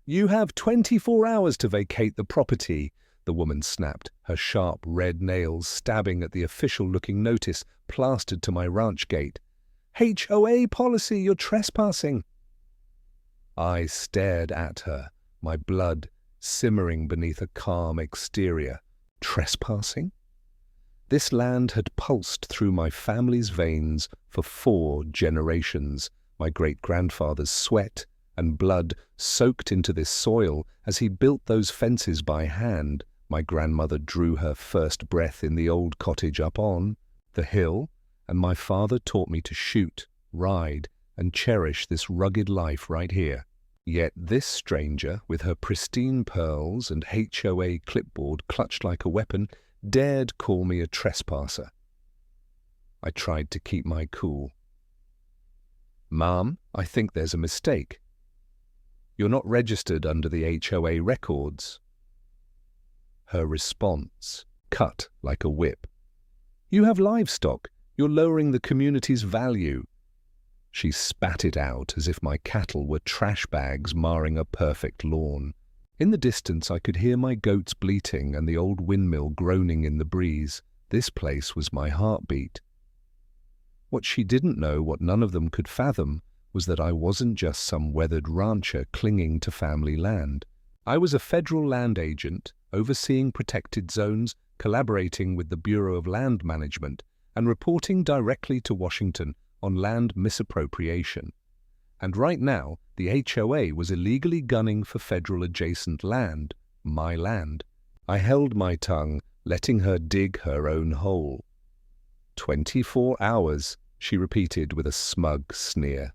You have 24 hours to vacate the property, the woman snapped, her sharp red nails stabbing at the official-looking notice plastered to my ranch gate. HOA policy, you're trespassing. I stared at her, my blood simmering beneath a calm exterior. Trespassing? This land had pulsed through my family's veins for 4 generations. My great-grandfather's sweat and blood soaked into this soil as he built those fences by hand. My grandmother drew her first breath in the old cottage up on the hill, and my father taught me to shoot, ride, and cherish this rugged life right here. Yet this stranger, with her pristine pearls and HOA clipboard clutched like a weapon, dared call me a trespasser. I tried to keep my cool. "Ma'am, I think there's a mistake. You're not registered under the HOA records." Her response cut like a whip. "You have livestock. You're lowering the community's value." She spat it out as if my cattle were trash bags marring a perfect lawn. In the distance I could hear my goats bleating and the old windmill groaning in the breeze. This place was my heartbeat. What she didn't know, what none of them could fathom, was that I wasn't just some weathered rancher clinging to family land. I was a federal land agent, overseeing protected zones, collaborating with the Bureau of Land Management, and reporting directly to Washington on land misappropriation. And right now, the HOA was illegally gunning for federal-adjacent land, my land. I held my tongue, letting her dig her own hole. 24 hours, she repeated with a smug sneer.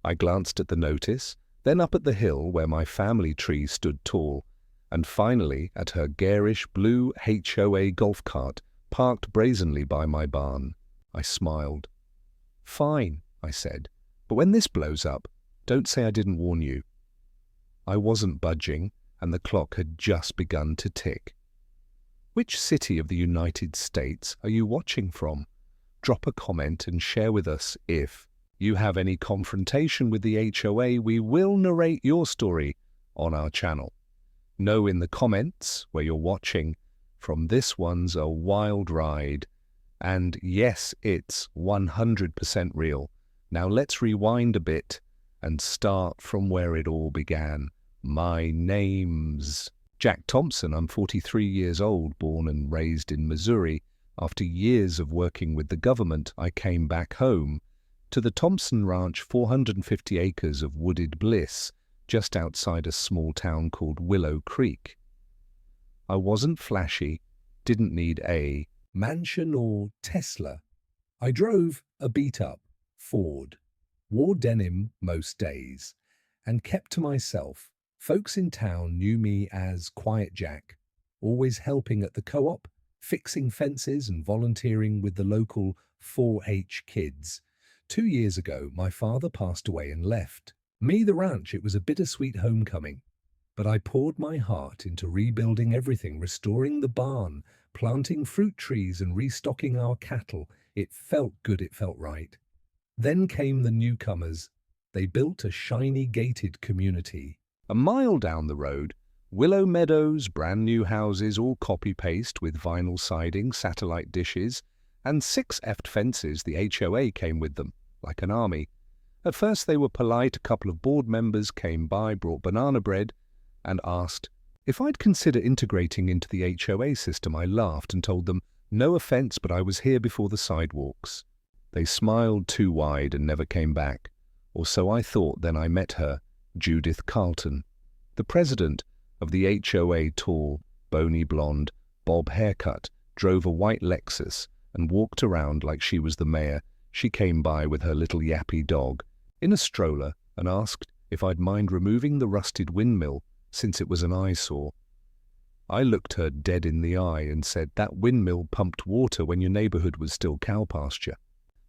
I glanced at the notice, then up at the hill where my family tree stood tall, and finally at her garish blue HOA golf cart parked brazenly by my barn. I smiled. "Fine," I said, "but when this blows up, don't say I didn't warn you." I wasn't budging, and the clock had just begun to tick. Which city of the United States are you watching from? Drop a comment and share with us if you have any confrontation with the HOA. We will narrate your story on our channel. Know in the comments where you're watching from. This one's a wild ride. And yes, it's 100% real. Now let's rewind a bit and start from where it all began. My name's Jack Thompson. I'm 43 years old, born and raised in Missouri. After years of working with the government, I came back home to the Thompson Ranch, 450 acres of wooded bliss, just outside a small town called Willow Creek. I wasn't flashy, didn't need a mansion or Tesla. I drove a beat-up Ford, wore denim most days, and kept to myself. Folks in town knew me as Quiet Jack, always helping at the co-op, fixing fences and volunteering with the local 4-H kids. 2 years ago, my father passed away and left me the ranch. It was a bittersweet homecoming, but I poured my heart into rebuilding everything, restoring the barn, planting fruit trees and restocking our cattle. It felt good, it felt right. Then came the newcomers. They built a shiny gated community. A mile down the road, Willow Meadows, brand new houses, all copy-paste with vinyl siding, satellite dishes, and 6 effed fences. The HOA came with them, like an army. At first they were polite. A couple of board members came by, brought banana bread, and asked if I'd consider integrating into the HOA system. I laughed and told them, no offense, but I was here before the sidewalks. They smiled too wide and never came back. Or so I thought. Then I met her, Judith Carlton, the president of the HOA, tall, bony blonde, bob haircut, drove a white Lexus and walked around like she was the mayor. She came by with her little yappy dog in a stroller and asked if I'd mind removing the rusted windmill since it was an eyesore. I looked her dead in the eye and said that windmill pumped water when your neighborhood was still cow pasture.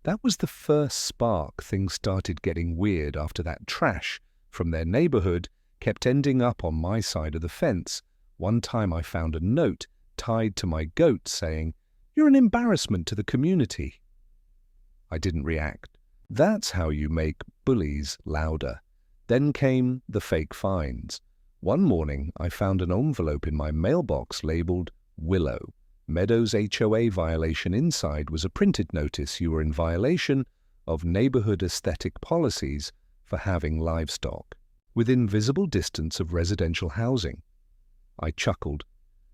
That was the first spark. Things started getting weird after that trash from their neighborhood kept ending up on my side of the fence. One time I found a note tied to my goat saying, "You're an embarrassment to the community." I didn't react. That's how you make bullies louder. Then came the fake fines. One morning, I found an envelope in my mailbox labeled Willow. Meadows HOA violation. Inside was a printed notice: you were in violation of neighborhood aesthetic policies for having livestock within visible distance of residential housing. I chuckled.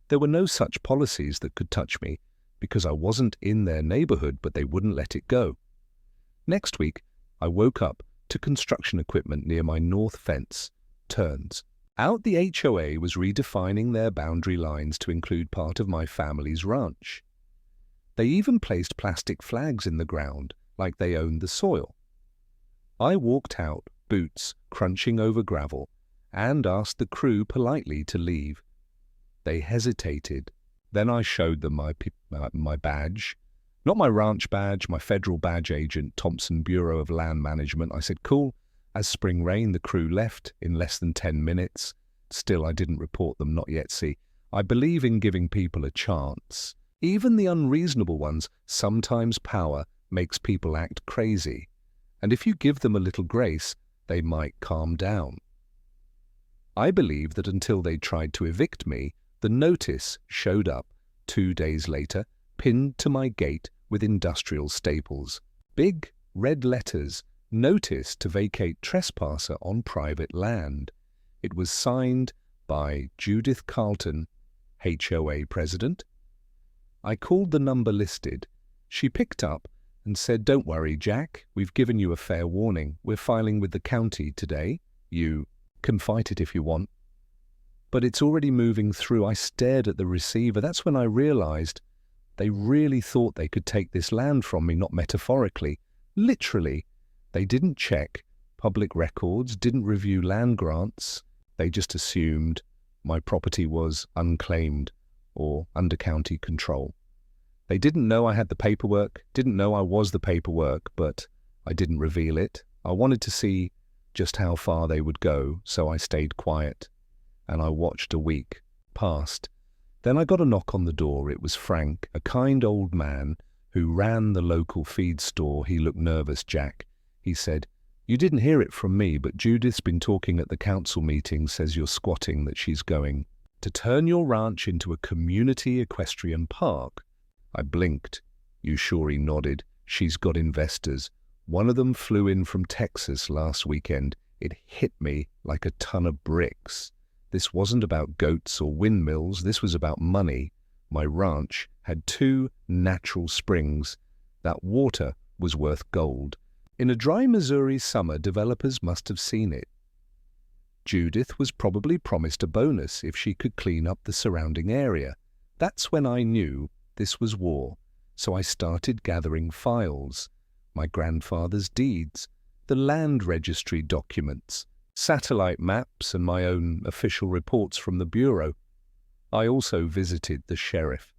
There were no such policies that could touch me because I wasn't in their neighborhood, but they wouldn't let it go. Next week, I woke up to construction equipment near my north fence. Turns out the HOA was redefining their boundary lines to include part of my family's ranch. They even placed plastic flags in the ground, like they owned the soil. I walked out, boots crunching over gravel, and asked the crew politely to leave. They hesitated. Then I showed them my badge. Not my ranch badge, my federal badge agent, Thompson Bureau of Land Management. I said, cool. As spring rained, the crew left in less than 10 minutes. Still, I didn't report them, not yet. See, I believe in giving people a chance. Even the unreasonable ones. Sometimes power makes people act crazy. And if you give them a little grace, they might calm down. I believe that until they tried to evict me, the notice showed up 2 days later, pinned to my gate with industrial staples. Big red letters: notice to vacate trespasser on private land. It was signed by Judith Carlton, HOA president. I called the number listed. She picked up and said, "Don't worry, Jack. We've given you a fair warning. We're filing with the county today. You can fight it if you want." But it's already moving through. I stared at the receiver. That's when I realized they really thought they could take this land from me, not metaphorically. Literally. They didn't check public records, didn't review land grants. They just assumed my property was unclaimed or under county control. They didn't know I had the paperwork, didn't know I was the paperwork, but I didn't reveal it. I wanted to see just how far they would go, so I stayed quiet. And I watched a week passed. Then I got a knock on the door. It was Frank, a kind old man who ran the local feed store. He looked nervous, Jack. He said, "You didn't hear it from me, but Judith's been talking at the council meeting, says you're squatting, that she's going to turn your ranch into a community equestrian park." I blinked. "You sure?" He nodded. "She's got investors. One of them flew in from Texas last weekend. It hit me like a ton of bricks. This wasn't about goats or windmills. This was about money. My ranch had 2 natural springs. That water was worth gold. In a dry Missouri summer, developers must have seen it. Judith was probably promised a bonus if she could clean up the surrounding area. That's when I knew this was war. So I started gathering files. My grandfather's deeds, the land registry documents, satellite maps, and my own official reports from the Bureau. I also visited the sheriff.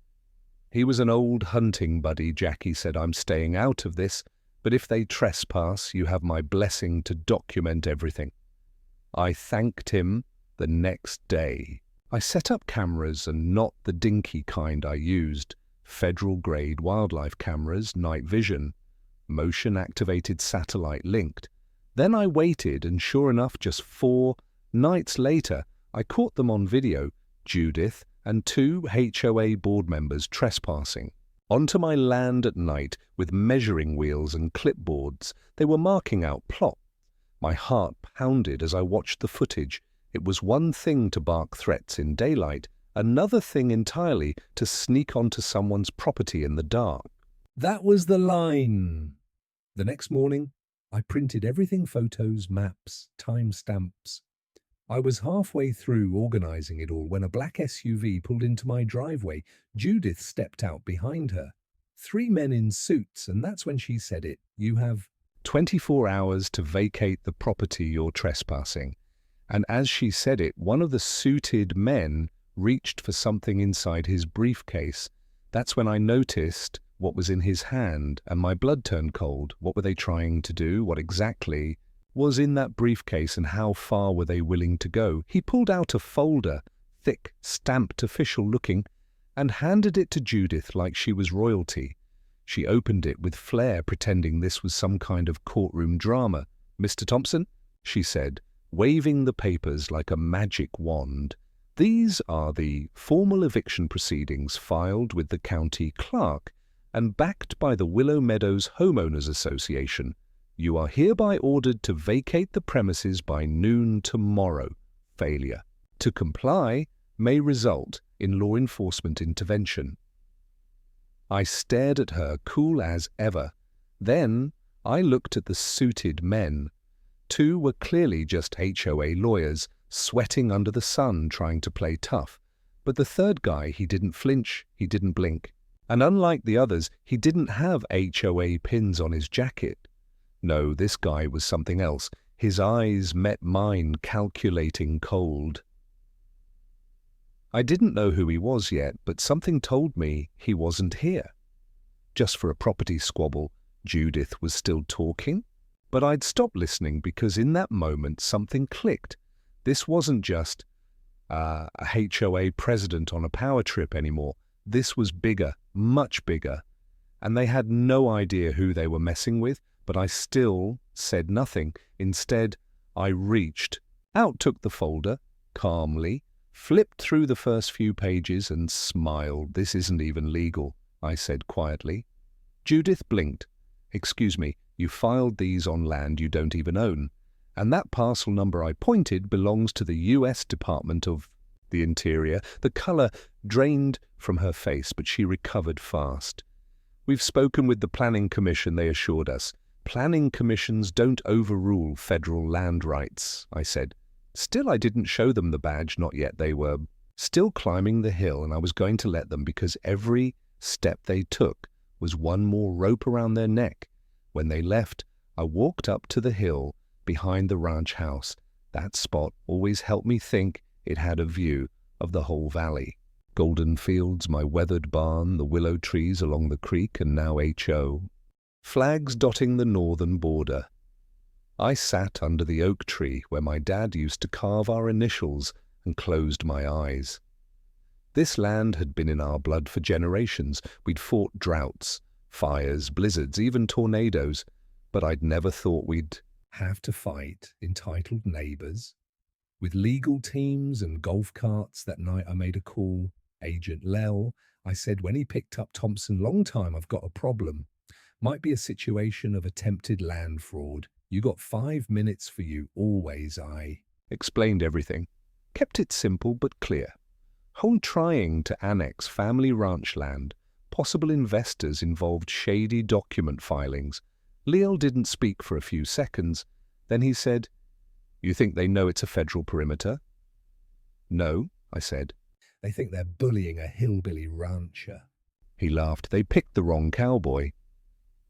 He was an old hunting buddy. "Jackie," said, "I'm staying out of this, but if they trespass, you have my blessing to document everything." I thanked him the next day. I set up cameras, and not the dinky kind I used. Federal-grade wildlife cameras, night vision, motion-activated satellite linked. Then I waited, and sure enough, just 4 nights later, I caught them on video, Judith and 2 HOA board members trespassing onto my land at night with measuring wheels and clipboards. They were marking out plots. My heart pounded as I watched the footage. It was one thing to bark threats in daylight, another thing entirely to sneak onto someone's property in the dark. That was the line. The next morning, I printed everything: photos, maps, timestamps. I was halfway through organizing it all when a black SUV pulled into my driveway. Judith stepped out behind her. 3 men in suits, and that's when she said it. "You have 24 hours to vacate the property you're trespassing." And as she said it, one of the suited men reached for something inside his briefcase. That's when I noticed what was in his hand, and my blood turned cold. What were they trying to do? What exactly was in that briefcase, and how far were they willing to go? He pulled out a folder, thick, stamped, official-looking, and handed it to Judith like she was royalty. She opened it with flair, pretending this was some kind of courtroom drama. "Mr. Thompson," she said, waving the papers like a magic wand. These are the formal eviction proceedings filed with the county clerk and backed by the Willow Meadows Homeowners Association. You are hereby ordered to vacate the premises by noon tomorrow. Failure to comply may result in law enforcement intervention. I stared at her, cool as ever. Then I looked at the suited men. Two were clearly just HOA lawyers, sweating under the sun trying to play tough. But the third guy, he didn't flinch, he didn't blink. And unlike the others, he didn't have HOA pins on his jacket. No, this guy was something else. His eyes met mine, calculating cold. I didn't know who he was yet, but something told me he wasn't here. Just for a property squabble, Judith was still talking? But I'd stopped listening because in that moment something clicked. This wasn't just a HOA president on a power trip anymore. This was bigger, much bigger. And they had no idea who they were messing with, but I still said nothing. Instead, I reached, out took the folder, calmly, flipped through the first few pages and smiled. "This isn't even legal," I said quietly. Judith blinked. "Excuse me, you filed these on land you don't even own. And that parcel number I pointed belongs to the U.S. Department of the Interior." The color drained from her face, but she recovered fast. "We've spoken with the Planning Commission," they assured us. "Planning commissions don't overrule federal land rights," I said. Still, I didn't show them the badge, not yet. They were still climbing the hill, and I was going to let them because every step they took was one more rope around their neck. When they left, I walked up to the hill behind the ranch house. That spot always helped me think it had a view of the whole valley. Golden fields, my weathered barn, the willow trees along the creek, and now HO. Flags dotting the northern border. I sat under the oak tree where my dad used to carve our initials and closed my eyes. This land had been in our blood for generations. We'd fought droughts, fires, blizzards, even tornadoes, but I'd never thought we'd have to fight entitled neighbors. With legal teams and golf carts that night I made a call. Agent Lell, I said when he picked up Thompson, "Long time, I've got a problem. Might be a situation of attempted land fraud. You got 5 minutes for you, always." I explained everything. Kept it simple but clear. Whole trying to annex family ranch land. Possible investors involved shady document filings. Leal didn't speak for a few seconds. Then he said, "You think they know it's a federal perimeter?" "No," I said. "They think they're bullying a hillbilly rancher." He laughed. "They picked the wrong cowboy."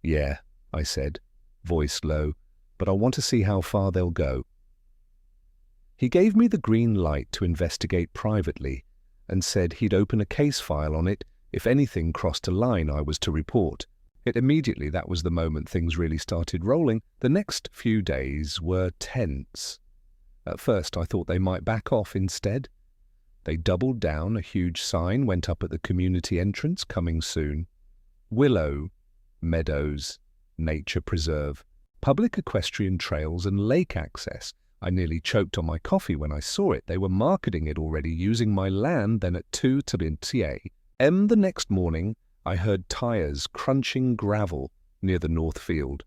"Yeah," I said, voice low, "but I want to see how far they'll go." He gave me the green light to investigate privately and said he'd open a case file on it if anything crossed a line I was to report. Immediately, that was the moment things really started rolling. The next few days were tense. At first, I thought they might back off instead. They doubled down. A huge sign went up at the community entrance, "Coming soon." Willow Meadows Nature Preserve. Public equestrian trails and lake access. I nearly choked on my coffee when I saw it. They were marketing it already, using my land. Then at 2:20 a.m. the next morning, I heard tires crunching gravel near the north field.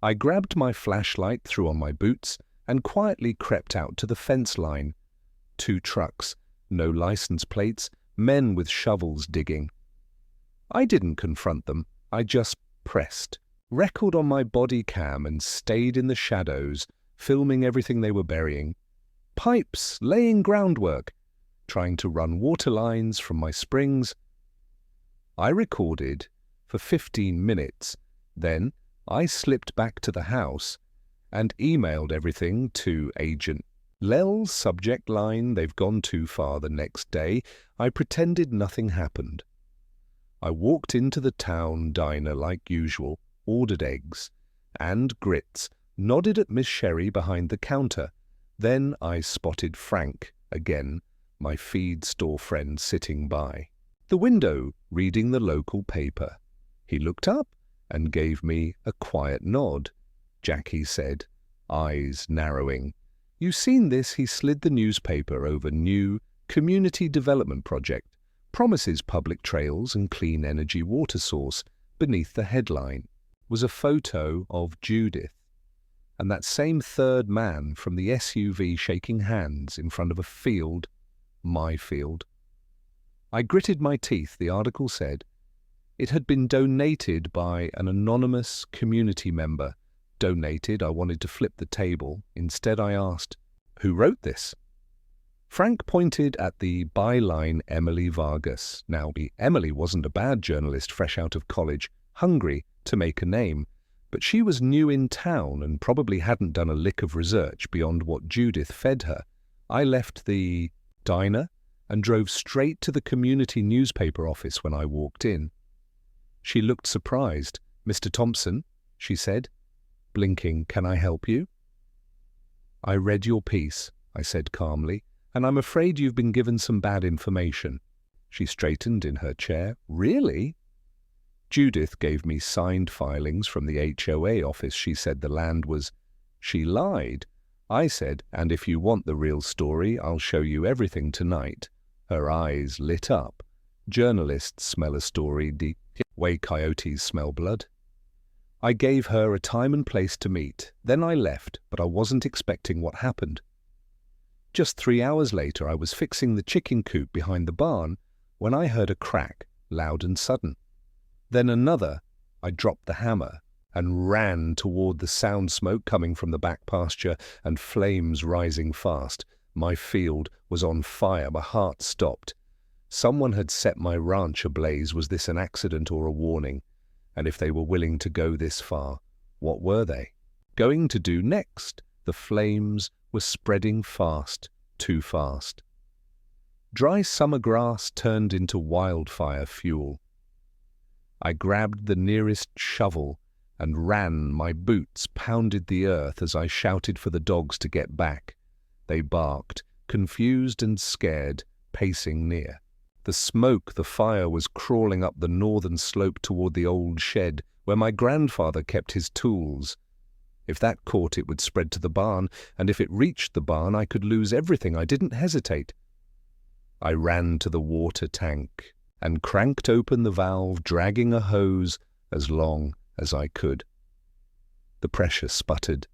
I grabbed my flashlight, threw on my boots, and quietly crept out to the fence line. 2 trucks, no license plates, men with shovels digging. I didn't confront them. I just pressed record on my body cam and stayed in the shadows, filming everything they were burying. Pipes, laying groundwork, trying to run water lines from my springs. I recorded for 15 minutes. Then I slipped back to the house and emailed everything to Agent Lell's subject line, "They've gone too far." The next day, I pretended nothing happened. I walked into the town diner like usual, ordered eggs and grits, nodded at Miss Sherry behind the counter. Then I spotted Frank again, my feed store friend, sitting by the window reading the local paper. He looked up and gave me a quiet nod. "Jack," he said, eyes narrowing. "You seen this?" He slid the newspaper over new community development project, promises public trails and clean energy water source. Beneath the headline was a photo of Judith and that same third man from the SUV shaking hands in front of a field, my field. I gritted my teeth. The article said it had been donated by an anonymous community member. Donated. I wanted to flip the table. Instead, I asked, "Who wrote this?" Frank pointed at the byline Emily Vargas. Now, Emily wasn't a bad journalist fresh out of college, hungry to make a name, but she was new in town and probably hadn't done a lick of research beyond what Judith fed her. I left the diner and drove straight to the community newspaper office when I walked in. She looked surprised. "Mr. Thompson," she said, blinking, "can I help you?" "I read your piece," I said calmly, "and I'm afraid you've been given some bad information." She straightened in her chair. "Really?" Judith gave me signed filings from the HOA office. She said the land was... She lied. I said, "And if you want the real story, I'll show you everything tonight." Her eyes lit up. Journalists smell a story the way coyotes smell blood. I gave her a time and place to meet. Then I left, but I wasn't expecting what happened. Just 3 hours later, I was fixing the chicken coop behind the barn when I heard a crack, loud and sudden. Then another. I dropped the hammer and ran toward the sound smoke coming from the back pasture and flames rising fast. My field was on fire. My heart stopped. Someone had set my ranch ablaze. Was this an accident or a warning? And if they were willing to go this far, what were they going to do next? The flames were spreading fast, too fast. Dry summer grass turned into wildfire fuel. I grabbed the nearest shovel and ran. My boots pounded the earth as I shouted for the dogs to get back. They barked, confused and scared, pacing near. The smoke, the fire, was crawling up the northern slope toward the old shed where my grandfather kept his tools. If that caught, it would spread to the barn, and if it reached the barn, I could lose everything. I didn't hesitate. I ran to the water tank and cranked open the valve, dragging a hose as long as I could. The pressure sputtered.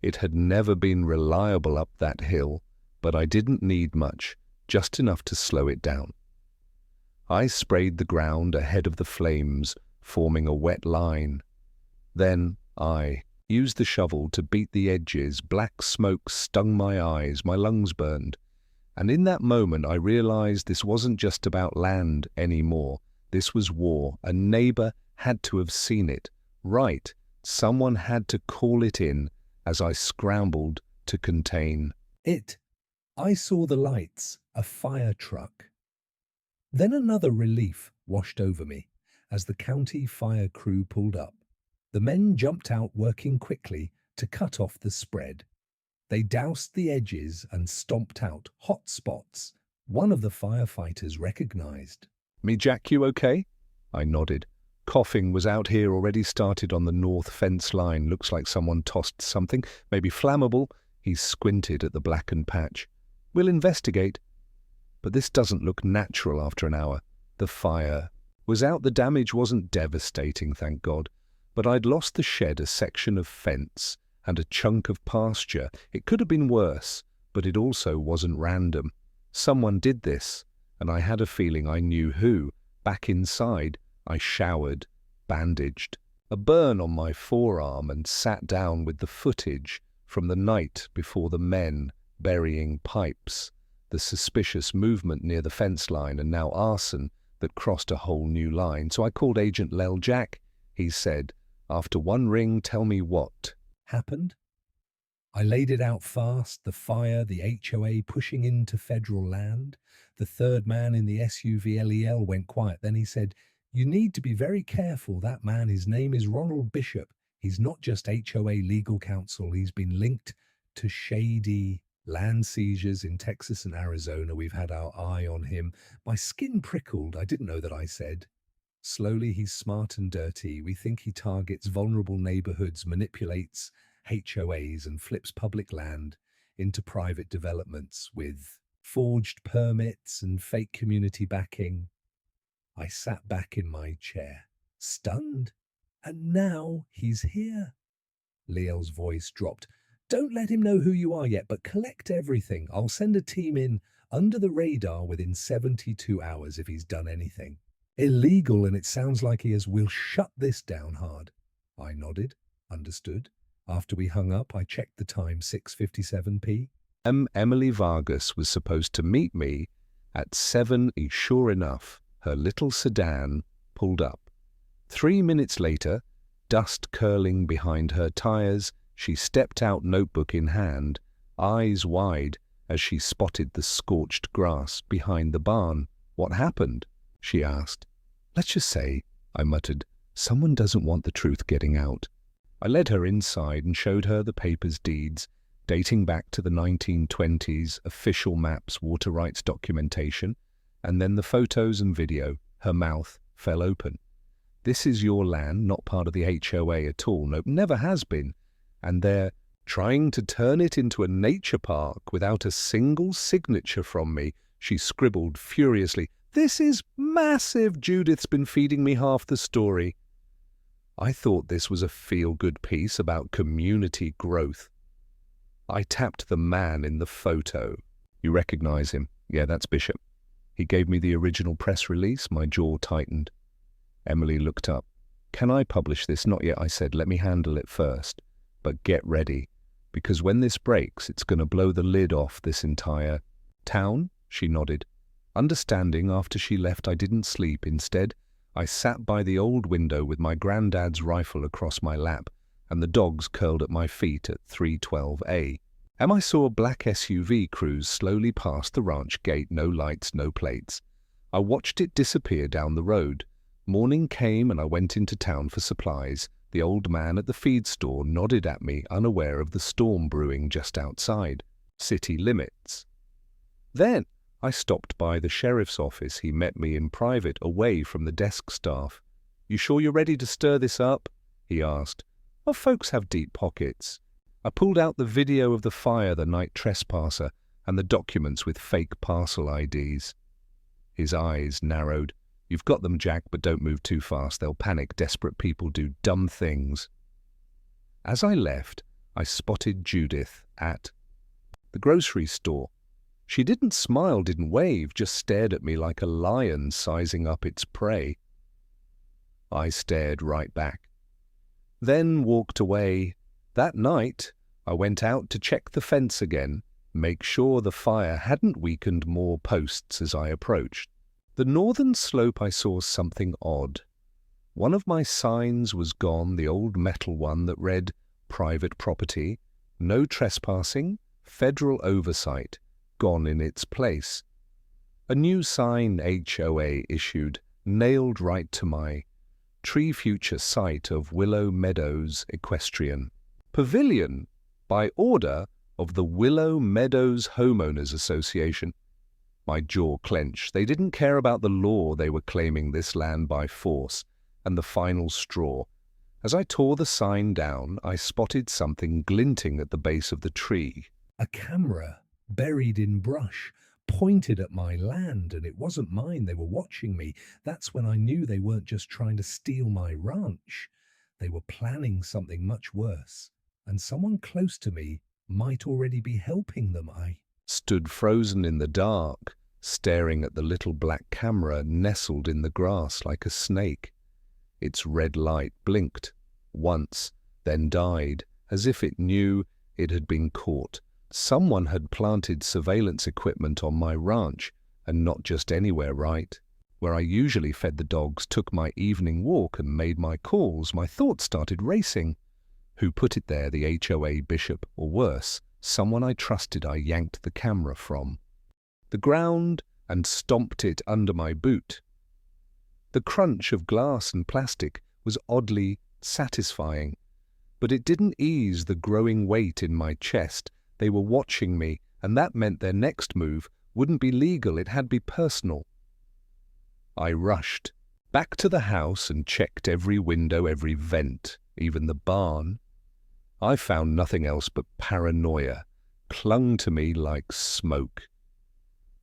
It had never been reliable up that hill, but I didn't need much, just enough to slow it down. I sprayed the ground ahead of the flames, forming a wet line. Then I used the shovel to beat the edges. Black smoke stung my eyes, my lungs burned. And in that moment I realized this wasn't just about land anymore. This was war. A neighbor had to have seen it. Right, someone had to call it in as I scrambled to contain it. I saw the lights, a fire truck. Then another relief washed over me as the county fire crew pulled up. The men jumped out, working quickly to cut off the spread. They doused the edges and stomped out hot spots. One of the firefighters recognized me. "Jack, you okay?" I nodded. "Coughing was out here, already started on the north fence line. Looks like someone tossed something, maybe flammable." He squinted at the blackened patch. "We'll investigate. But this doesn't look natural after an hour." The fire was out. The damage wasn't devastating, thank God. But I'd lost the shed, a section of fence, and a chunk of pasture. It could have been worse, but it also wasn't random. Someone did this, and I had a feeling I knew who. Back inside, I showered, bandaged, a burn on my forearm, and sat down with the footage from the night before, the men burying pipes, the suspicious movement near the fence line, and now arson that crossed a whole new line. So I called Agent Lel. "Jack," he said, after one ring, "tell me what happened." I laid it out fast: the fire, the HOA pushing into federal land. The third man in the SUV LEL went quiet. Then he said, "You need to be very careful. That man, his name is Ronald Bishop. He's not just HOA legal counsel. He's been linked to shady land seizures in Texas and Arizona. We've had our eye on him." My skin prickled. I didn't know that. I said, "Slowly, he's smart and dirty. We think he targets vulnerable neighborhoods, manipulates HOAs and flips public land into private developments with forged permits and fake community backing. I sat back in my chair, stunned. And now he's here. Leo's voice dropped. Don't let him know who you are yet, but collect everything. I'll send a team in under the radar within 72 hours if he's done anything illegal, and it sounds like he is. We'll shut this down hard. I nodded. Understood. After we hung up, I checked the time, 6:57 p. Emily Vargas was supposed to meet me at 7. Sure enough, her little sedan pulled up. 3 minutes later, dust curling behind her tires, she stepped out, notebook in hand, eyes wide as she spotted the scorched grass behind the barn. What happened? She asked. Let's just say, I muttered, someone doesn't want the truth getting out. I led her inside and showed her the paper's deeds, dating back to the 1920s, official maps, water rights documentation, and then the photos and video. Her mouth fell open. This is your land, not part of the HOA at all. Nope, never has been. And they're trying to turn it into a nature park without a single signature from me. She scribbled furiously. This is massive. Judith's been feeding me half the story. I thought this was a feel-good piece about community growth. I tapped the man in the photo. You recognize him? Yeah, that's Bishop. He gave me the original press release. My jaw tightened. Emily looked up. Can I publish this? Not yet, I said. Let me handle it first. But get ready, because when this breaks, it's going to blow the lid off this entire town. She nodded. Understanding, after she left, I didn't sleep. Instead, I sat by the old window with my granddad's rifle across my lap and the dogs curled at my feet at 312A. I saw a black SUV cruise slowly past the ranch gate, no lights, no plates. I watched it disappear down the road. Morning came and I went into town for supplies. The old man at the feed store nodded at me, unaware of the storm brewing just outside city limits. Then I stopped by the sheriff's office. He met me in private, away from the desk staff. You sure you're ready to stir this up? He asked. Our folks have deep pockets. I pulled out the video of the fire, the night trespasser, and the documents with fake parcel IDs. His eyes narrowed. You've got them, Jack, but don't move too fast. They'll panic. Desperate people do dumb things. As I left, I spotted Judith at the grocery store. She didn't smile, didn't wave, just stared at me like a lion sizing up its prey. I stared right back. Then walked away. That night, I went out to check the fence again, make sure the fire hadn't weakened more posts as I approached. The northern slope, I saw something odd. One of my signs was gone, the old metal one that read, private property, no trespassing, federal oversight, gone in its place. A new sign HOA issued, nailed right to my tree future site of Willow Meadows Equestrian Pavilion by order of the Willow Meadows Homeowners Association. My jaw clenched. They didn't care about the law. They were claiming this land by force. And the final straw. As I tore the sign down, I spotted something glinting at the base of the tree. A camera, buried in brush, pointed at my land, and it wasn't mine. They were watching me. That's when I knew they weren't just trying to steal my ranch. They were planning something much worse. And someone close to me might already be helping them. I stood frozen in the dark, staring at the little black camera nestled in the grass like a snake. Its red light blinked once, then died, as if it knew it had been caught. Someone had planted surveillance equipment on my ranch, and not just anywhere, right? Where I usually fed the dogs, took my evening walk, and made my calls. My thoughts started racing. Who put it there, the HOA bishop, or worse, someone I trusted? I yanked the camera from the ground and stomped it under my boot. The crunch of glass and plastic was oddly satisfying, but it didn't ease the growing weight in my chest. They were watching me, and that meant their next move wouldn't be legal, it had to be personal. I rushed back to the house and checked every window, every vent, even the barn. I found nothing else but paranoia, clung to me like smoke.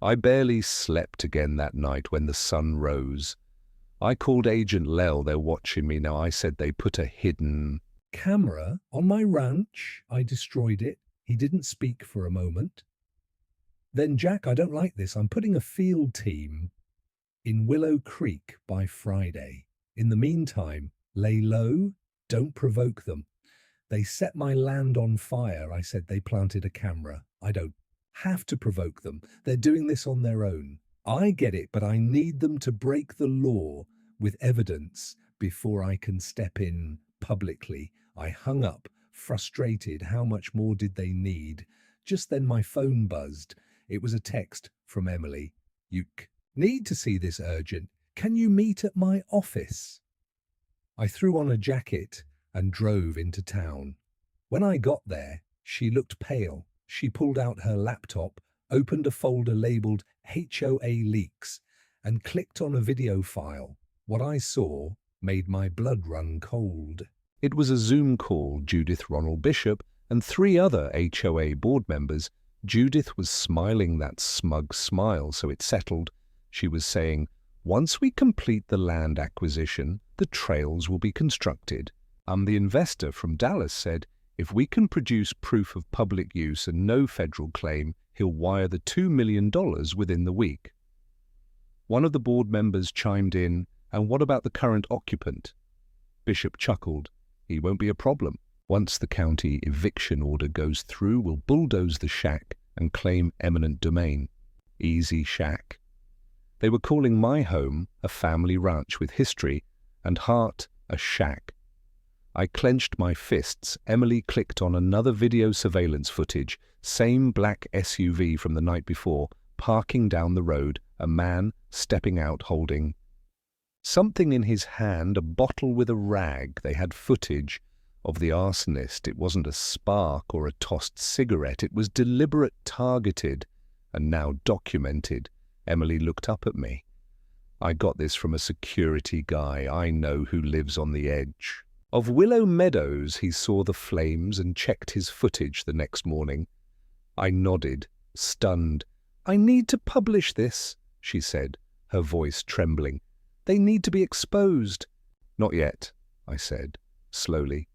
I barely slept again that night when the sun rose. I called Agent Lel, they're watching me now. I said they put a hidden camera on my ranch. I destroyed it. He didn't speak for a moment. Then, Jack, I don't like this. I'm putting a field team in Willow Creek by Friday. In the meantime, lay low, don't provoke them. They set my land on fire. I said they planted a camera. I don't have to provoke them. They're doing this on their own. I get it, but I need them to break the law with evidence before I can step in publicly. I hung up, frustrated. How much more did they need? Just then my phone buzzed. It was a text from Emily. You need to see this urgent. Can you meet at my office? I threw on a jacket and drove into town. When I got there, she looked pale. She pulled out her laptop, opened a folder labeled HOA leaks, and clicked on a video file. What I saw made my blood run cold. It was a Zoom call, Judith Ronald Bishop and 3 other HOA board members. Judith was smiling that smug smile, so it settled. She was saying, once we complete the land acquisition, the trails will be constructed. The investor from Dallas said, if we can produce proof of public use and no federal claim, he'll wire the $2 million within the week. One of the board members chimed in, and what about the current occupant? Bishop chuckled. He won't be a problem. Once the county eviction order goes through, we'll bulldoze the shack and claim eminent domain. Easy shack. They were calling my home a family ranch with history and heart a shack. I clenched my fists. Emily clicked on another video surveillance footage, same black SUV from the night before, parking down the road, a man stepping out holding something in his hand, a bottle with a rag. They had footage of the arsonist. It wasn't a spark or a tossed cigarette. It was deliberate, targeted, and now documented. Emily looked up at me. I got this from a security guy I know who lives on the edge of Willow Meadows. He saw the flames and checked his footage the next morning. I nodded, stunned. I need to publish this, she said, her voice trembling. They need to be exposed. Not yet, I said, slowly.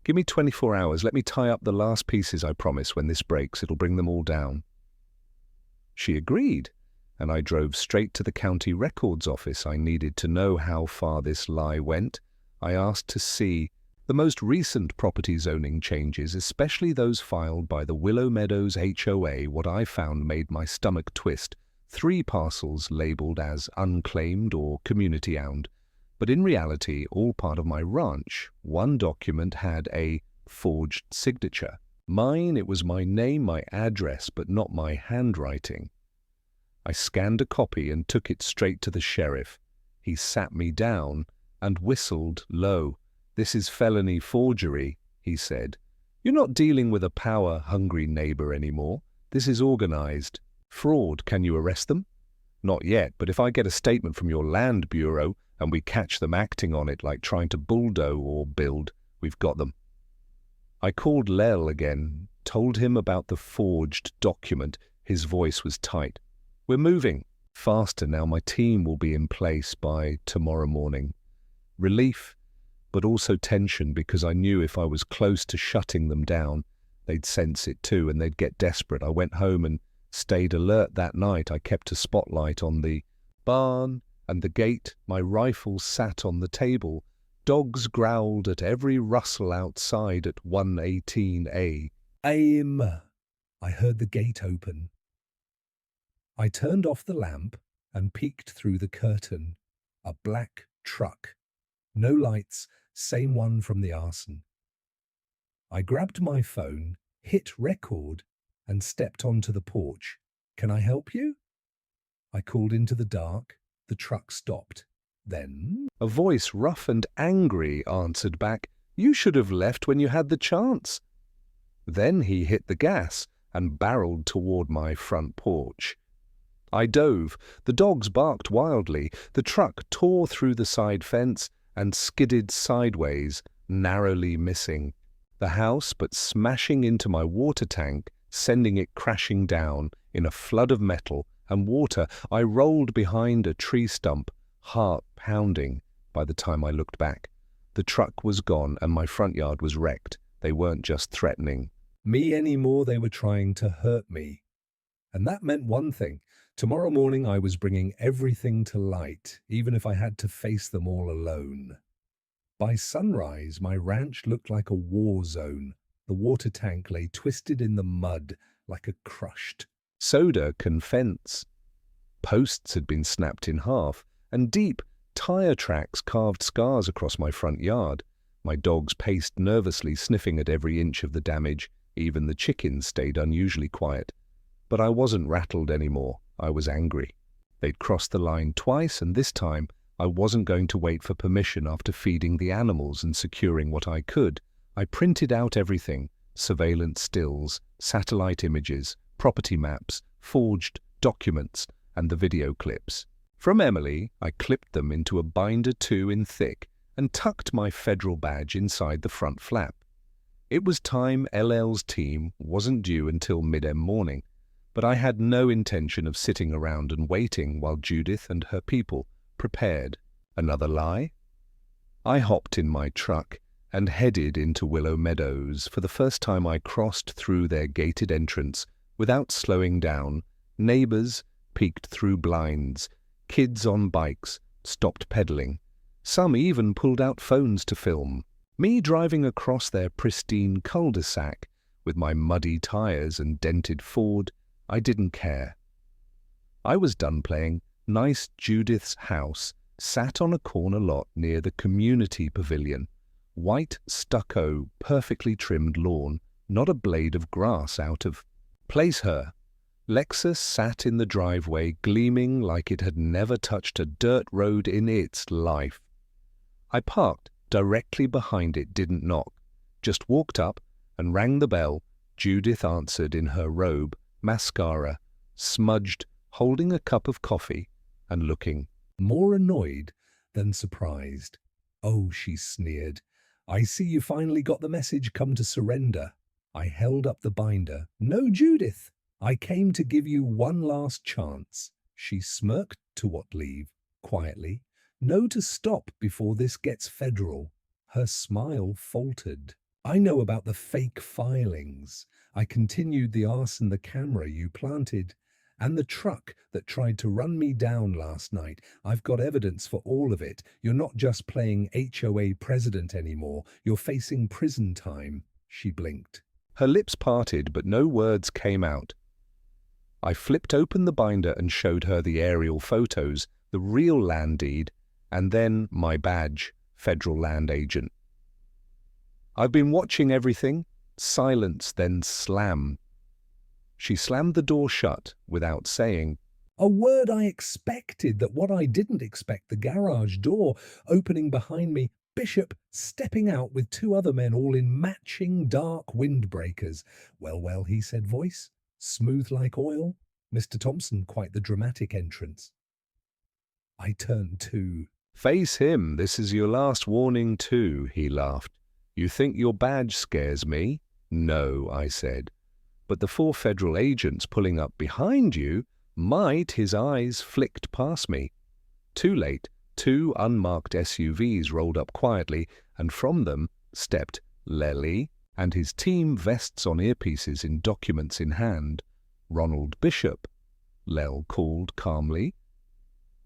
Give me 24 hours. Let me tie up the last pieces, I promise. When this breaks, it'll bring them all down. She agreed, and I drove straight to the county records office. I needed to know how far this lie went. I asked to see the most recent property zoning changes, especially those filed by the Willow Meadows HOA. What I found made my stomach twist. 3 parcels labeled as unclaimed or community-owned, but in reality all part of my ranch. One document had a forged signature. Mine, it was my name, my address, but not my handwriting. I scanned a copy and took it straight to the sheriff. He sat me down and whistled low. This is felony forgery, he said. You're not dealing with a power-hungry neighbor anymore. This is organized fraud. Can you arrest them? Not yet, but if I get a statement from your land bureau and we catch them acting on it like trying to bulldoze or build, we've got them. I called Lel again, told him about the forged document. His voice was tight. We're moving faster now. My team will be in place by tomorrow morning. Relief, but also tension, because I knew if I was close to shutting them down, they'd sense it too and they'd get desperate. I went home and stayed alert that night. I kept a spotlight on the barn and the gate. My rifle sat on the table. Dogs growled at every rustle outside at 118 a.m. I heard the gate open. I turned off the lamp and peeked through the curtain. A black truck. No lights, same one from the arson. I grabbed my phone, hit record, and stepped onto the porch. Can I help you? I called into the dark. The truck stopped. Then a voice, rough and angry, answered back, You should have left when you had the chance. Then he hit the gas and barreled toward my front porch. I dove. The dogs barked wildly. The truck tore through the side fence and skidded sideways, narrowly missing. the house but smashing into my water tank, sending it crashing down in a flood of metal and water. I rolled behind a tree stump, heart pounding by the time I looked back. The truck was gone and my front yard was wrecked. They weren't just threatening me anymore, they were trying to hurt me. And that meant one thing. Tomorrow morning I was bringing everything to light, even if I had to face them all alone. By sunrise, my ranch looked like a war zone. The water tank lay twisted in the mud like a crushed soda can fence. Posts had been snapped in half, and deep tire tracks carved scars across my front yard. My dogs paced nervously, sniffing at every inch of the damage. Even the chickens stayed unusually quiet. But I wasn't rattled anymore. I was angry. They'd crossed the line twice, and this time I wasn't going to wait for permission after feeding the animals and securing what I could. I printed out everything: surveillance stills, satellite images, property maps, forged documents, and the video clips. From Emily, I clipped them into a binder 2 in thick and tucked my federal badge inside the front flap. It was time. LL's team wasn't due until mid-em morning, but I had no intention of sitting around and waiting while Judith and her people prepared. Another lie? I hopped in my truck and headed into Willow Meadows. For the first time I crossed through their gated entrance without slowing down. Neighbors peeked through blinds. Kids on bikes stopped pedaling. Some even pulled out phones to film. Me driving across their pristine cul-de-sac with my muddy tires and dented Ford, I didn't care. I was done playing. Nice Judith's house sat on a corner lot near the community pavilion. White stucco, perfectly trimmed lawn, not a blade of grass out of place. Her Lexus sat in the driveway, gleaming like it had never touched a dirt road in its life. I parked directly behind it, didn't knock, just walked up and rang the bell. Judith answered in her robe, mascara smudged, holding a cup of coffee and looking more annoyed than surprised. "Oh," she sneered, "I see you finally got the message. Come to surrender." I held up the binder. "No, Judith, I came to give you one last chance." She smirked to what leave, quietly. "No, to stop before this gets federal." Her smile faltered. "I know about the fake filings." I continued. "The arson, the camera you planted, and the truck that tried to run me down last night. I've got evidence for all of it. You're not just playing HOA president anymore. You're facing prison time." She blinked. Her lips parted, but no words came out. I flipped open the binder and showed her the aerial photos, the real land deed, and then my badge, federal land agent. "I've been watching everything." Silence, then slam. She slammed the door shut without saying a word. I expected that. What I didn't expect, the garage door opening behind me, Bishop stepping out with 2 other men, all in matching dark windbreakers. "Well, well," he said, voice smooth like oil. "Mr. Thompson, quite the dramatic entrance." I turned to face him. "This is your last warning too," he laughed. "You think your badge scares me?" "No," I said. "But the 4 federal agents pulling up behind you might." His eyes flicked past me. Too late. 2 unmarked SUVs rolled up quietly, and from them stepped Lely and his team, vests on, earpieces in, documents in hand. "Ronald Bishop," Lel called calmly.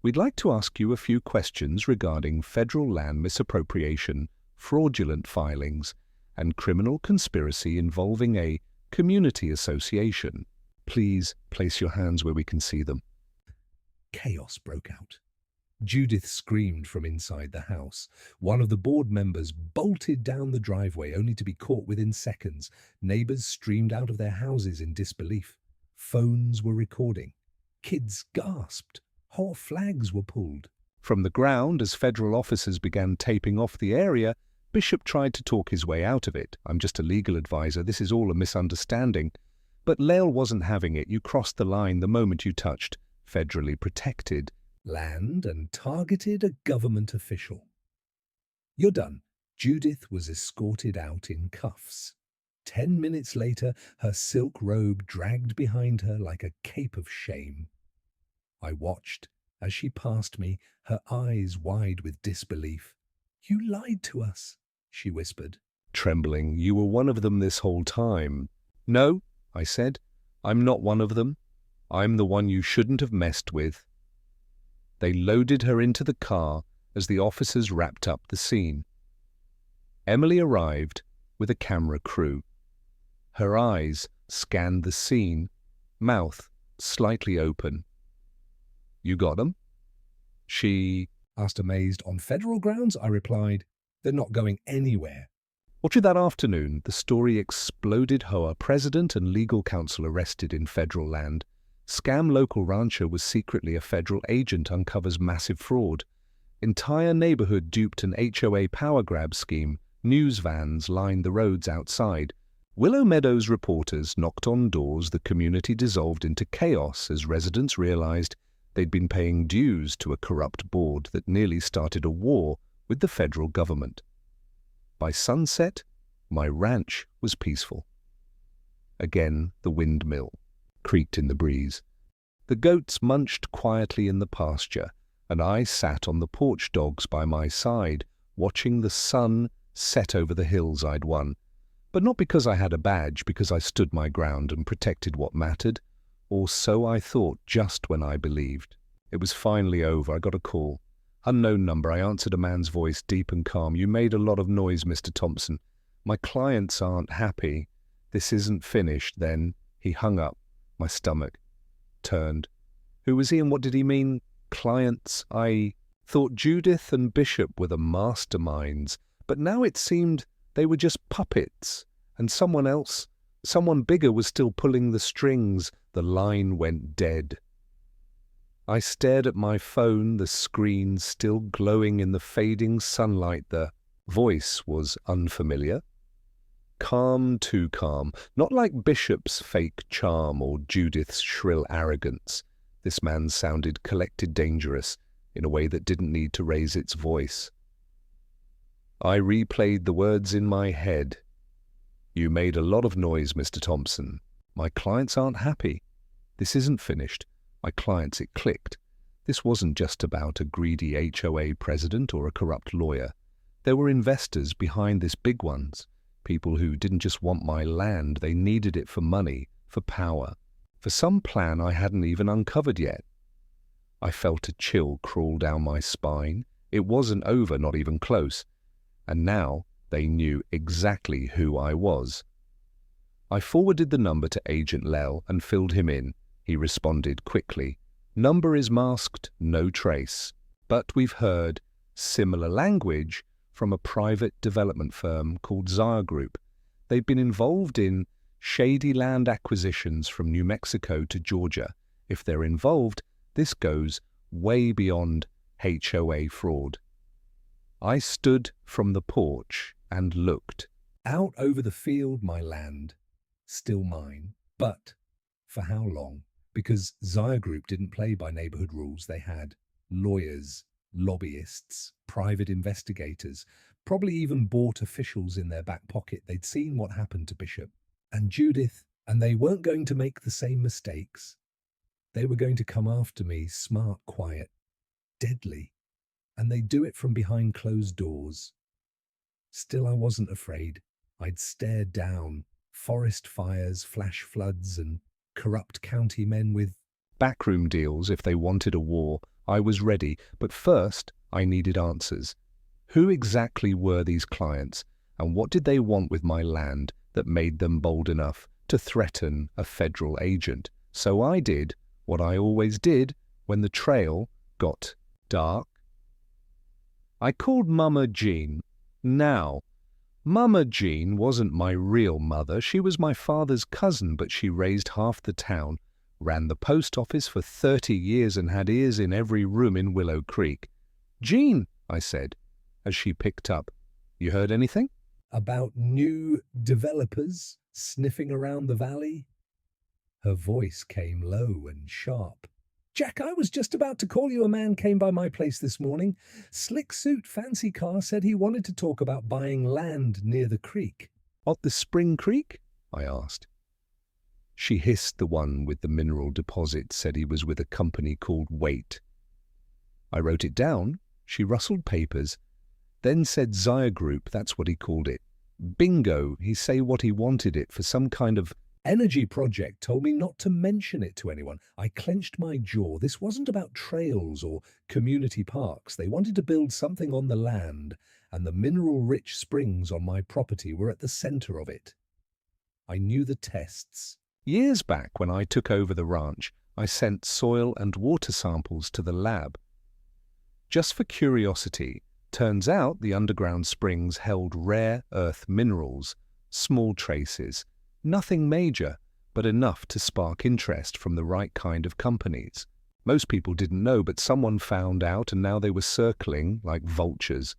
"We'd like to ask you a few questions regarding federal land misappropriation, fraudulent filings, and criminal conspiracy involving a community association. Please place your hands where we can see them." Chaos broke out. Judith screamed from inside the house. One of the board members bolted down the driveway, only to be caught within seconds. Neighbors streamed out of their houses in disbelief. Phones were recording. Kids gasped. Whole flags were pulled from the ground as federal officers began taping off the area. Bishop tried to talk his way out of it. "I'm just a legal advisor. This is all a misunderstanding." But Lel wasn't having it. "You crossed the line the moment you touched federally protected land and targeted a government official. You're done. Judith was escorted out in cuffs. 10 minutes later, her silk robe dragged behind her like a cape of shame. I watched as she passed me, her eyes wide with disbelief. "You lied to us," she whispered. Trembling, "You were one of them this whole time." "No," I said, "I'm not one of them. I'm the one you shouldn't have messed with." They loaded her into the car as the officers wrapped up the scene. Emily arrived with a camera crew. Her eyes scanned the scene, mouth slightly open. "You got 'em?" She asked, amazed. "On federal grounds?" I replied. "They're not going anywhere." Watch that afternoon, the story exploded. HOA president and legal counsel arrested in federal land. Scam local rancher was secretly a federal agent, uncovers massive fraud. Entire neighborhood duped an HOA power grab scheme. News vans lined the roads outside. Willow Meadows reporters knocked on doors. The community dissolved into chaos as residents realized they'd been paying dues to a corrupt board that nearly started a war with the federal government. By sunset, my ranch was peaceful. Again, the windmill creaked in the breeze. The goats munched quietly in the pasture, and I sat on the porch, dogs by my side, watching the sun set over the hills I'd won. But not because I had a badge, because I stood my ground and protected what mattered. Or so I thought just when I believed. It was finally over. I got a call. Unknown number. I answered a man's voice, deep and calm. "You made a lot of noise, Mr. Thompson. My clients aren't happy. This isn't finished." Then he hung up. My stomach turned. Who was he and what did he mean? Clients? I thought Judith and Bishop were the masterminds, but now it seemed they were just puppets, and someone else, someone bigger, was still pulling the strings. The line went dead. I stared at my phone, the screen still glowing in the fading sunlight. The voice was unfamiliar. Calm, too calm, not like Bishop's fake charm or Judith's shrill arrogance. This man sounded collected, dangerous, in a way that didn't need to raise its voice. I replayed the words in my head. "You made a lot of noise, Mr. Thompson. My clients aren't happy. This isn't finished. My clients," it clicked. This wasn't just about a greedy HOA president or a corrupt lawyer. There were investors behind this, big ones. People who didn't just want my land, they needed it for money, for power, for some plan I hadn't even uncovered yet. I felt a chill crawl down my spine. It wasn't over, not even close. And now they knew exactly who I was. I forwarded the number to Agent Lell and filled him in. He responded quickly. "Number is masked, no trace. But we've heard similar language from a private development firm called Zaya Group. They've been involved in shady land acquisitions from New Mexico to Georgia. If they're involved, this goes way beyond HOA fraud." I stood from the porch and looked. Out over the field, my land, still mine. But for how long? Because Zaya Group didn't play by neighborhood rules. They had lawyers, lobbyists, private investigators, probably even bought officials in their back pocket. They'd seen what happened to Bishop and Judith, and they weren't going to make the same mistakes. They were going to come after me, smart, quiet, deadly, and they'd do it from behind closed doors. Still, I wasn't afraid. I'd stared down forest fires, flash floods, and corrupt county men with backroom deals if they wanted a war. I was ready, but first I needed answers. Who exactly were these clients, and what did they want with my land that made them bold enough to threaten a federal agent? So I did what I always did when the trail got dark. I called Mama Jean. Now, Mama Jean wasn't my real mother. She was my father's cousin, but she raised half the town, ran the post office for 30 years, and had ears in every room in Willow Creek. "Jean," I said, as she picked up, "You heard anything?" "About new developers sniffing around the valley?" Her voice came low and sharp. Jack, I was just about to call you. A man came by my place this morning. Slick suit, fancy car, said he wanted to talk about buying land near the creek. At the Spring Creek? I asked. She hissed. The one with the mineral deposit said he was with a company called Wait. I wrote it down. She rustled papers, then said Zaya Group, that's what he called it. Bingo, he say what he wanted it for, some kind of energy project, told me not to mention it to anyone. I clenched my jaw. This wasn't about trails or community parks. They wanted to build something on the land, and the mineral-rich springs on my property were at the center of it. I knew the tests. Years back, when I took over the ranch, I sent soil and water samples to the lab. Just for curiosity, turns out the underground springs held rare earth minerals, small traces, nothing major, but enough to spark interest from the right kind of companies. Most people didn't know, but someone found out, and now they were circling like vultures.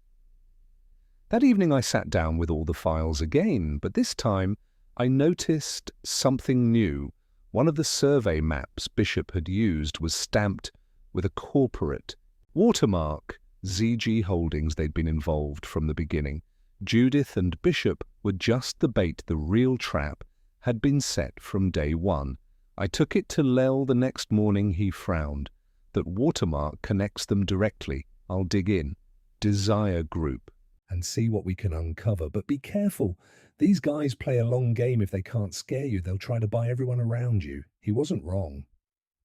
That evening I sat down with all the files again, but this time I noticed something new. One of the survey maps Bishop had used was stamped with a corporate watermark, ZG Holdings. They'd been involved from the beginning. Judith and Bishop were just the bait. The real trap had been set from day one. I took it to Lel the next morning. He frowned. That watermark connects them directly. I'll dig in. Desire Group. And see what we can uncover. But be careful. These guys play a long game. If they can't scare you, they'll try to buy everyone around you. He wasn't wrong.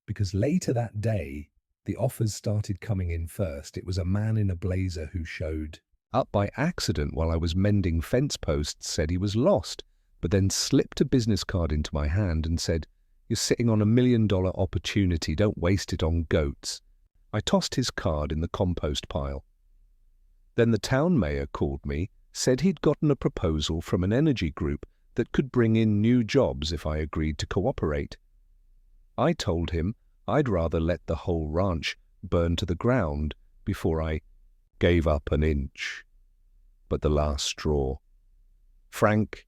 Because later that day, the offers started coming in first. It was a man in a blazer who showed up by accident while I was mending fence posts, said he was lost, but then slipped a business card into my hand and said, "You're sitting on $1 million opportunity. Don't waste it on goats." I tossed his card in the compost pile. Then the town mayor called me, said he'd gotten a proposal from an energy group that could bring in new jobs if I agreed to cooperate. I told him I'd rather let the whole ranch burn to the ground before I gave up an inch. But the last straw. Frank,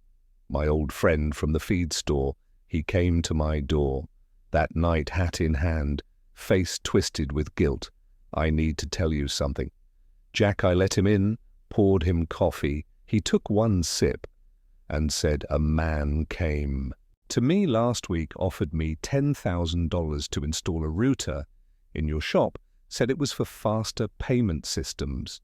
my old friend from the feed store, he came to my door, that night, hat in hand, face twisted with guilt. "I need to tell you something." Jack, I let him in, poured him coffee. He took one sip and said, "A man came to me last week, offered me $10,000 to install a router in your shop, said it was for faster payment systems."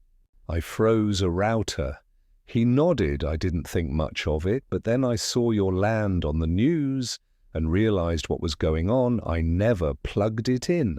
I froze. "A router?" He nodded. I didn't think much of it, but then I saw your land on the news and realized what was going on. I never plugged it in.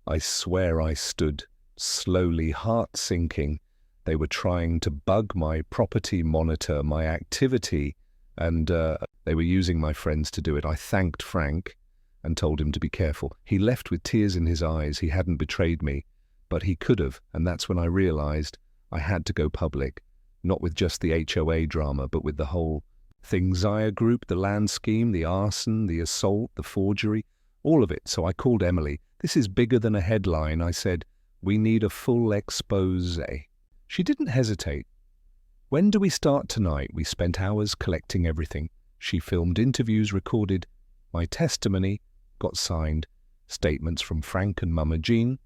I swear I stood, slowly, heart sinking. They were trying to bug my property, monitor my activity, and they were using my friends to do it. I thanked Frank and told him to be careful. He left with tears in his eyes. He hadn't betrayed me, but he could have, and that's when I realized I had to go public, not with just the HOA drama, but with the whole thing. Zaya Group, the land scheme, the arson, the assault, the forgery, all of it. So I called Emily. "This is bigger than a headline," I said. "We need a full expose." She didn't hesitate. "When do we start tonight?" We spent hours collecting everything. She filmed interviews, recorded my testimony, got signed, statements from Frank and Mama Jean.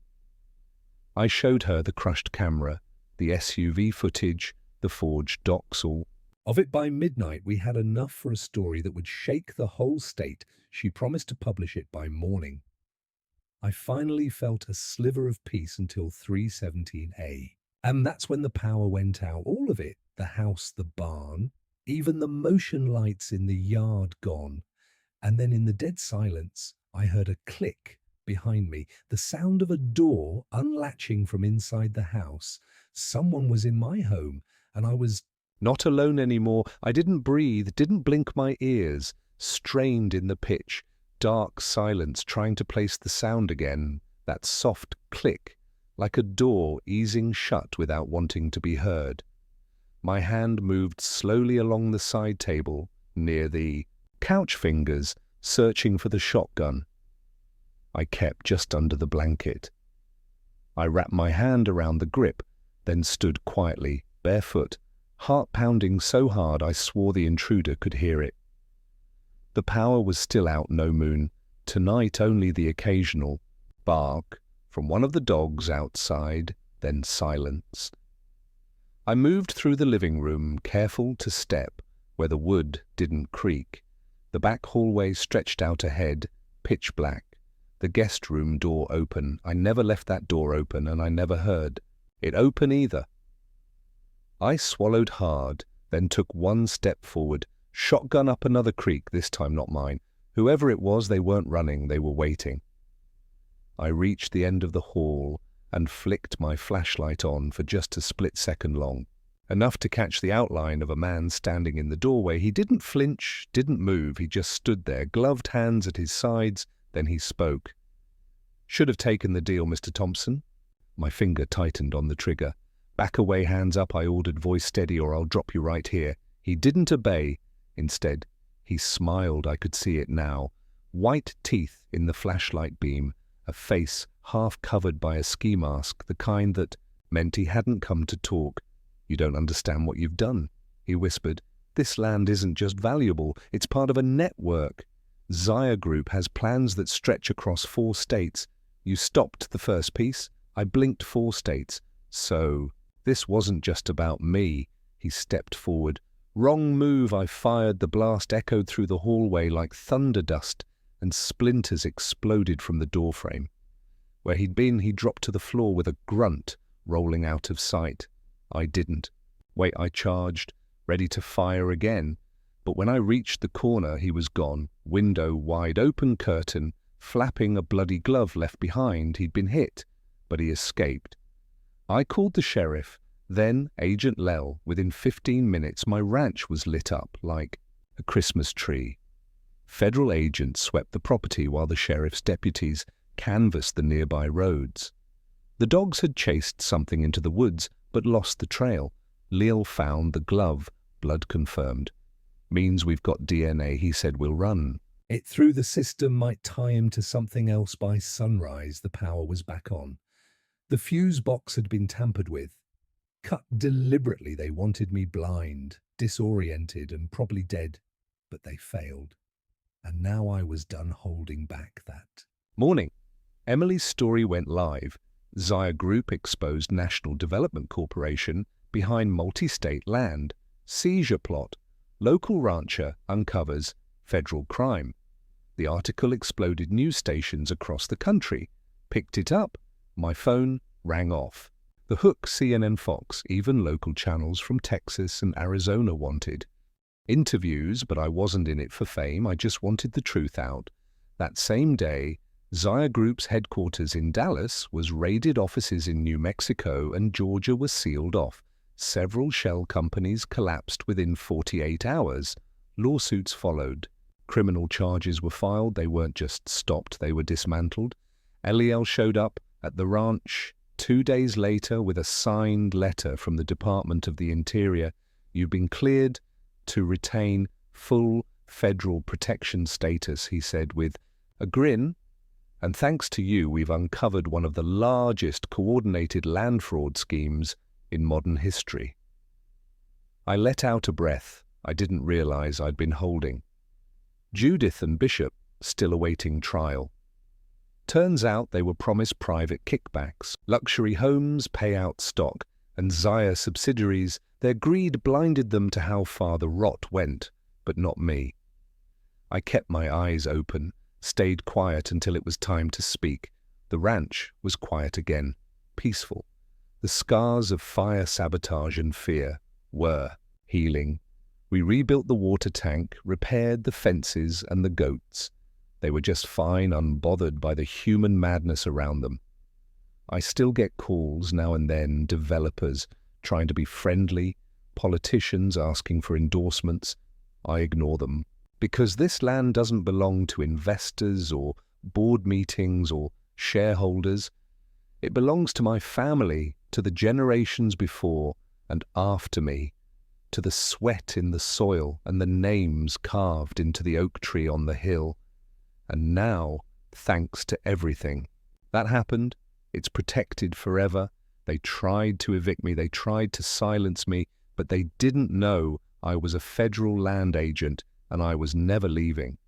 I showed her the crushed camera, the SUV footage, the forged docs, all of it. By midnight, we had enough for a story that would shake the whole state. She promised to publish it by morning. I finally felt a sliver of peace until 3:17 a.m. And that's when the power went out. All of it. The house, the barn, even the motion lights in the yard gone. And then in the dead silence, I heard a click behind me, the sound of a door unlatching from inside the house. Someone was in my home, and I was not alone anymore. I didn't breathe, didn't blink my ears, strained in the pitch, dark silence, trying to place the sound again, that soft click, like a door easing shut without wanting to be heard. My hand moved slowly along the side table, near the couch fingers, searching for the shotgun I kept just under the blanket. I wrapped my hand around the grip, then stood quietly, barefoot, heart pounding so hard I swore the intruder could hear it. The power was still out, no moon. Tonight only the occasional bark from one of the dogs outside, then silence. I moved through the living room, careful to step where the wood didn't creak. The back hallway stretched out ahead, pitch black. The guest room door open. I never left that door open, and I never heard it open either. I swallowed hard, then took one step forward, shotgun up another creek, this time not mine. Whoever it was, they weren't running, they were waiting. I reached the end of the hall and flicked my flashlight on for just a split second long, enough to catch the outline of a man standing in the doorway. He didn't flinch, didn't move, he just stood there, gloved hands at his sides. Then he spoke. "Should have taken the deal, Mr. Thompson." My finger tightened on the trigger. "Back away, hands up," I ordered, voice steady, "or I'll drop you right here." He didn't obey. Instead, he smiled. I could see it now. White teeth in the flashlight beam, a face half covered by a ski mask, the kind that meant he hadn't come to talk. "You don't understand what you've done," he whispered. "This land isn't just valuable, it's part of a network. Zaya Group has plans that stretch across 4 states. You stopped the first piece. I blinked 4 states. So, this wasn't just about me." He stepped forward. "Wrong move," I fired. The blast echoed through the hallway like thunder dust, and splinters exploded from the doorframe. Where he'd been, he dropped to the floor with a grunt, rolling out of sight. I didn't. "Wait," I charged, ready to fire again. But when I reached the corner, he was gone. Window wide open, curtain, flapping, a bloody glove left behind. He'd been hit, but he escaped. I called the sheriff, then Agent Lell. Within 15 minutes, my ranch was lit up like a Christmas tree. Federal agents swept the property while the sheriff's deputies canvassed the nearby roads. The dogs had chased something into the woods, but lost the trail. Leal found the glove, blood confirmed. "Means we've got DNA," he said. "We'll run it through the system, might tie him to something else." By sunrise, the power was back on. The fuse box had been tampered with. Cut deliberately. They wanted me blind, disoriented, and probably dead. But they failed. And now I was done holding back that morning. Emily's story went live. Zaya Group exposed National Development Corporation behind multi-state land. Seizure plot. Local rancher uncovers federal crime. The article exploded news stations across the country. Picked it up. My phone rang off. The Hook, CNN, Fox, even local channels from Texas and Arizona wanted interviews, but I wasn't in it for fame. I just wanted the truth out. That same day, Zaya Group's headquarters in Dallas was raided, offices in New Mexico and Georgia were sealed off. Several shell companies collapsed within 48 hours. Lawsuits followed. Criminal charges were filed. They weren't just stopped, they were dismantled. Eliel showed up at the ranch 2 days later with a signed letter from the Department of the Interior. "You've been cleared to retain full federal protection status," he said with a grin. "And thanks to you, we've uncovered one of the largest coordinated land fraud schemes in modern history." I let out a breath I didn't realize I'd been holding. Judith and Bishop still awaiting trial. Turns out they were promised private kickbacks, luxury homes, payout stock, and Zaya subsidiaries. Their greed blinded them to how far the rot went, but not me. I kept my eyes open, stayed quiet until it was time to speak. The ranch was quiet again, peaceful. The scars of fire, sabotage, and fear were healing. We rebuilt the water tank, repaired the fences and the goats. They were just fine, unbothered by the human madness around them. I still get calls now and then, developers trying to be friendly, politicians asking for endorsements. I ignore them, because this land doesn't belong to investors or board meetings or shareholders. It belongs to my family, to the generations before and after me, to the sweat in the soil and the names carved into the oak tree on the hill. And now, thanks to everything that happened, it's protected forever. They tried to evict me, they tried to silence me, but they didn't know I was a federal land agent and I was never leaving.